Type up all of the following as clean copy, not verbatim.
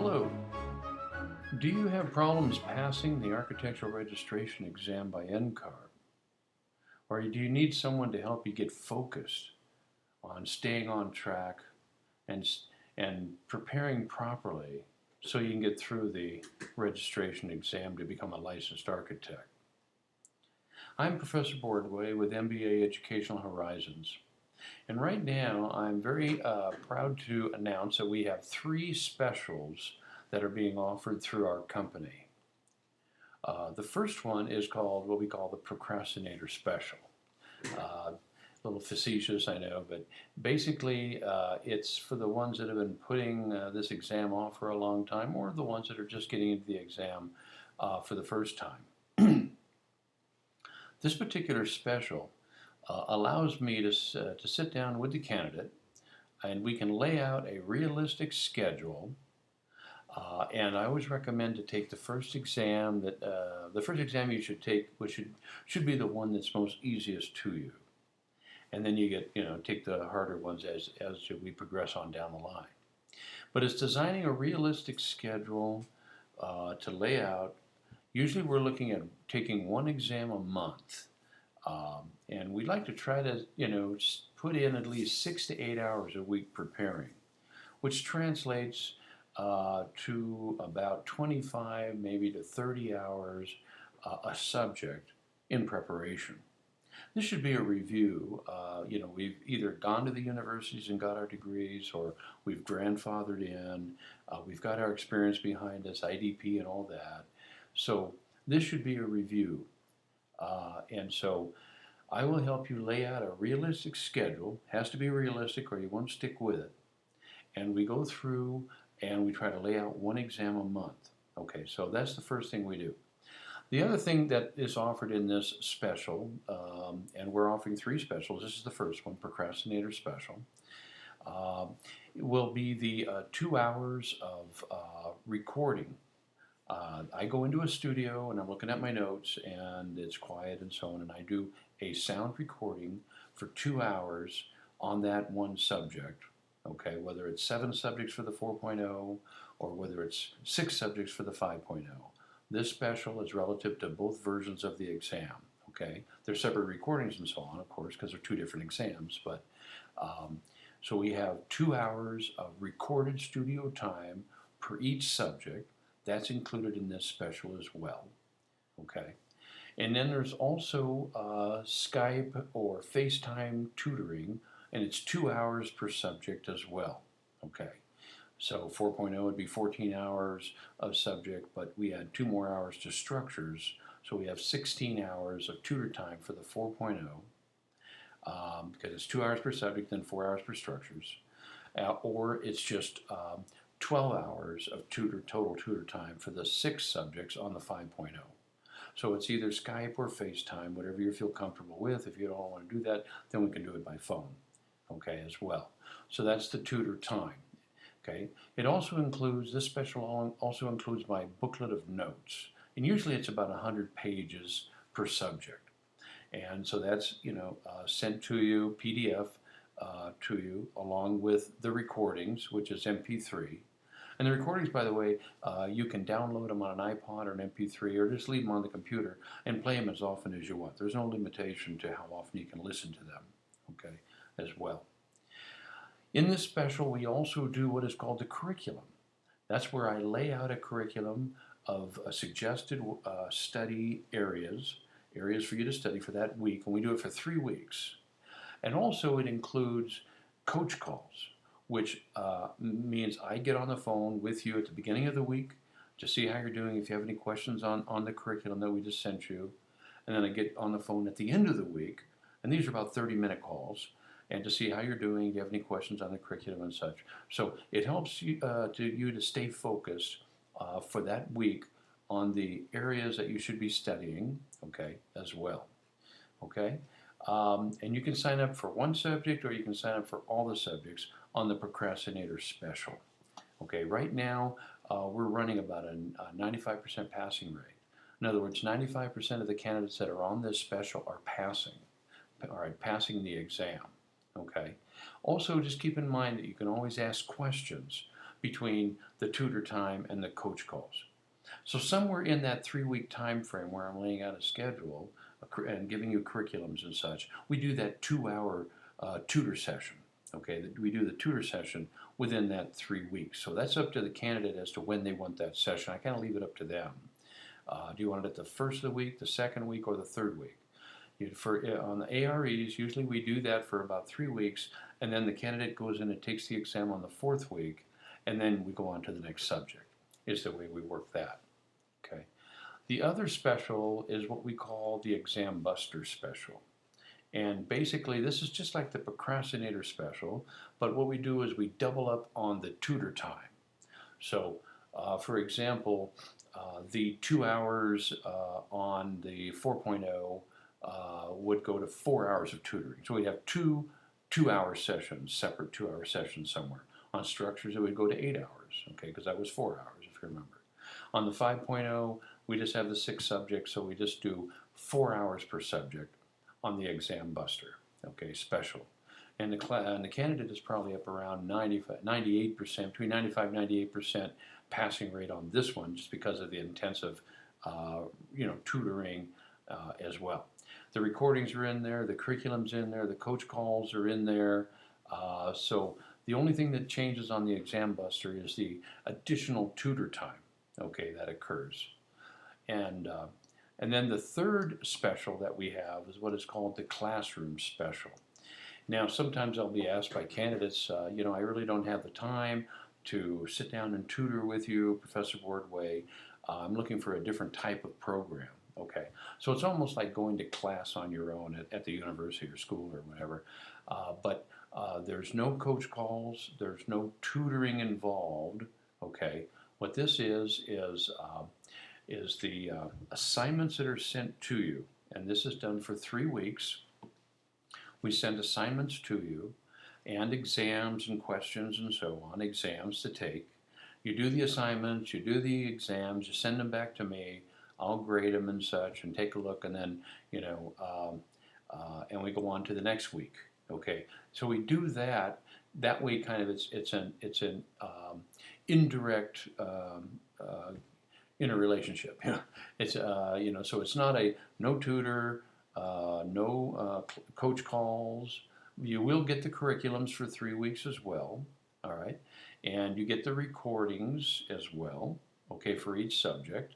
Hello. Do you have problems passing the architectural registration exam by NCARB? Or do you need someone to help you get focused on staying on track and, and preparing properly so you can get through the registration exam to become a licensed architect? I'm Professor Bordway with MBA Educational Horizons. And right now, I'm very proud to announce that we have 3 specials that are being offered through our company. The first one is called what we call the Procrastinator Special. A little facetious, I know, but basically it's for the ones that have been putting this exam off for a long time, or the ones that are just getting into the exam for the first time. This particular special allows me to sit down with the candidate, and we can lay out a realistic schedule. And I always recommend to take the first exam you should take, which should be the one that's most easiest to you. And then you take the harder ones as we progress on down the line. But it's designing a realistic schedule to lay out. Usually we're looking at taking 1 exam a month. And we'd like to try to, put in at least 6 to 8 hours a week preparing, which translates to about 25, maybe to 30 hours a subject in preparation. This should be a review. We've either gone to the universities and got our degrees, or we've grandfathered in. We've got our experience behind us, IDP and all that. So this should be a review. And so I will help you lay out a realistic schedule. Has to be realistic or you won't stick with it. And we go through and we try to lay out 1 exam a month. Okay, so that's the first thing we do. The other thing that is offered in this special, and we're offering 3 specials, this is the first one, Procrastinator Special, will be the 2 hours of recording. I go into a studio and I'm looking at my notes and it's quiet and so on, and I do a sound recording for 2 hours on that one subject. Okay, whether it's 7 subjects for the 4.0 or whether it's 6 subjects for the 5.0. This special is relative to both versions of the exam. Okay, they're separate recordings and so on, of course, because they're 2 different exams. But so we have 2 hours of recorded studio time per each subject. That's included in this special as well. Okay, and then there's also Skype or FaceTime tutoring, and it's 2 hours per subject as well. Okay, so 4.0 would be 14 hours of subject, but we add 2 more hours to structures, so we have 16 hours of tutor time for the 4.0, because it's 2 hours per subject, then 4 hours per structures, or it's just 12 hours of total tutor time for the 6 subjects on the 5.0. So it's either Skype or FaceTime, whatever you feel comfortable with. If you don't want to do that, then we can do it by phone, okay, as well. So that's the tutor time, okay. It also includes, this special also includes my booklet of notes. And usually it's about 100 pages per subject. And so that's, sent to you, PDF to you, along with the recordings, which is MP3. And the recordings, by the way, you can download them on an iPod or an MP3, or just leave them on the computer and play them as often as you want. There's no limitation to how often you can listen to them, okay, as well. In this special, we also do what is called the curriculum. That's where I lay out a curriculum of suggested study areas for you to study for that week, and we do it for 3 weeks. And also it includes coach calls, which means I get on the phone with you at the beginning of the week to see how you're doing, if you have any questions on the curriculum that we just sent you. And then I get on the phone at the end of the week, and these are about 30-minute calls, and to see how you're doing, if you have any questions on the curriculum and such. So it helps you to stay focused for that week on the areas that you should be studying, okay, as well, okay? And you can sign up for 1 subject, or you can sign up for all the subjects on the Procrastinator Special. Okay, right now we're running about a 95% passing rate. In other words, 95% of the candidates that are on this special are passing the exam. Okay. Also, just keep in mind that you can always ask questions. between the tutor time and the coach calls. So somewhere in that 3-week time frame where I'm laying out a schedule and giving you curriculums and such, we do that 2-hour tutor session. Okay, we do the tutor session within that 3 weeks. So that's up to the candidate as to when they want that session. I kind of leave it up to them. Do you want it at the first of the week, the second week, or the third week? On the AREs, usually we do that for about 3 weeks, and then the candidate goes in and takes the exam on the 4th week, and then we go on to the next subject, is the way we work that. Okay. The other special is what we call the Exam Buster special. And basically, this is just like the procrastinator special, but what we do is we double up on the tutor time. So, for example, the 2 hours on the 4.0 would go to 4 hours of tutoring. So we'd have two 2-hour sessions, separate 2-hour sessions somewhere. On structures, it would go to 8 hours, okay, because that was 4 hours, if you remember. On the 5.0, we just have the 6 subjects, so we just do 4 hours per subject on the Exam Buster, okay, special. And the candidate is probably up around 98%, between 95 and 98% passing rate on this one, just because of the intensive, tutoring as well. The recordings are in there, the curriculum's in there, the coach calls are in there. So the only thing that changes on the Exam Buster is the additional tutor time, okay, that occurs. And then the third special that we have is what is called the classroom special. Now, sometimes I'll be asked by candidates, I really don't have the time to sit down and tutor with you, Professor Wardway. I'm looking for a different type of program. Okay, so it's almost like going to class on your own at the university or school or whatever, but there's no coach calls, there's no tutoring involved. Okay, what this is the assignments that are sent to you, and this is done for 3 weeks. We send assignments to you and exams and questions and so on, exams to take. You do the assignments, you do the exams, you send them back to me. I'll grade them and such and take a look, and then, and we go on to the next week. Okay, so we do that. That way, kind of, it's an indirect interrelationship. It's so it's not a no tutor, no coach calls. You will get the curriculums for 3 weeks as well. All right, and you get the recordings as well. Okay, for each subject.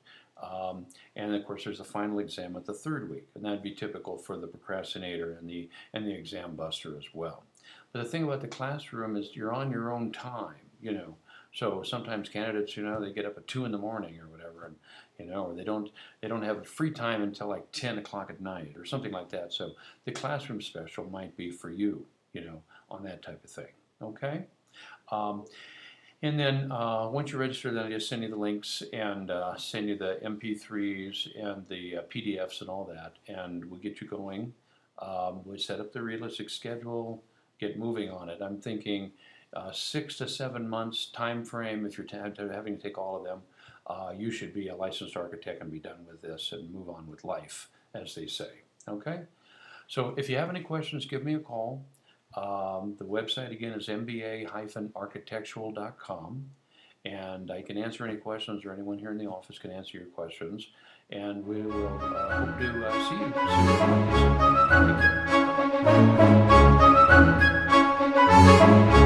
And of course, there's the final exam at the 3rd week, and that'd be typical for the procrastinator and the Exam Buster as well. But the thing about the classroom is you're on your own time, So sometimes candidates, they get up at 2 in the morning or whatever, and or they don't have free time until like 10 o'clock at night or something like that. So the classroom special might be for you, on that type of thing. Okay. And then once you register, then I just send you the links and send you the MP3s and the PDFs and all that, and we'll get you going. We set up the realistic schedule, get moving on it. I'm thinking 6 to 7 months time frame. If you're having to take all of them, you should be a licensed architect and be done with this and move on with life, as they say. Okay? So if you have any questions, give me a call. The website again is mba-architectural.com, and I can answer any questions, or anyone here in the office can answer your questions, and we will hope to see you soon. Take care.